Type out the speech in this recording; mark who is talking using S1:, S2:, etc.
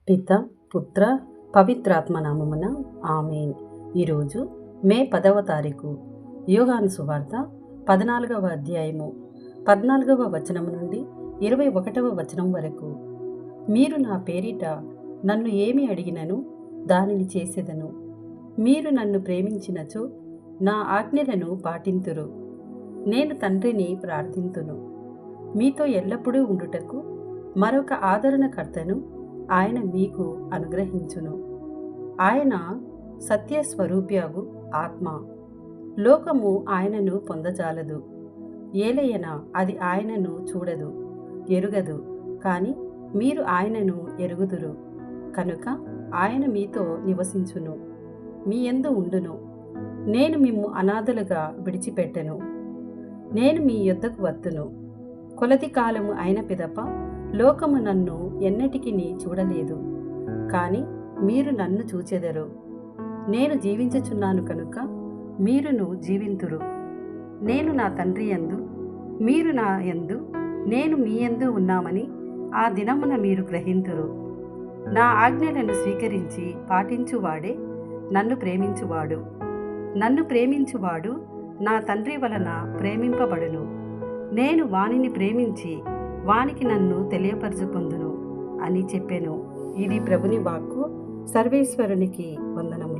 S1: పిత పుత్ర పవిత్రాత్మ నామమున ఆమేన్. ఈరోజు మే 10వ తారీఖు. యోహాను సువార్త 14వ అధ్యాయము 14వ వచనం నుండి 21వ వచనం వరకు. మీరు నా పేరిట నన్ను ఏమి అడిగినను దానిని చేసేదను. మీరు నన్ను ప్రేమించినచో నా ఆజ్ఞలను పాటింతురు. నేను తండ్రిని ప్రార్థింతును, మీతో ఎల్లప్పుడూ ఉండుటకు మరొక ఆదరణకర్తను ఆయన మీకు అనుగ్రహించును. ఆయన సత్యస్వరూప్యగు ఆత్మ. లోకము ఆయనను పొందజాలదు, ఏలయన అది ఆయనను చూడదు, ఎరుగదు. కానీ మీరు ఆయనను ఎరుగుదురు, కనుక ఆయన మీతో నివసించును, మీ యందు ఉండును. నేను మిమ్ము అనాథలుగా విడిచిపెట్టెను. నేను మీ యొద్దకు వత్తును. కొలది కాలము అయిన పిదప లోకము నన్ను ఎన్నటికి చూడలేదు, కానీ మీరు నన్ను చూచెదరు. నేను జీవించుచున్నాను కనుక మీరును జీవింతురు. నేను నా తండ్రి యందు, మీరు నా యందు, నేను మీ యందు ఉన్నామని ఆ దినమున మీరు గ్రహింతురు. నా ఆజ్ఞలను స్వీకరించి పాటించువాడే నన్ను ప్రేమించువాడు. నన్ను ప్రేమించువాడు నా తండ్రి వలన ప్రేమింపబడును. నేను వానిని ప్రేమించి వానికి నన్ను తెలియపరచుకొందును అని చెప్పెను. ఇది ప్రభుని వాక్కు. సర్వేశ్వరునికి వందనములు.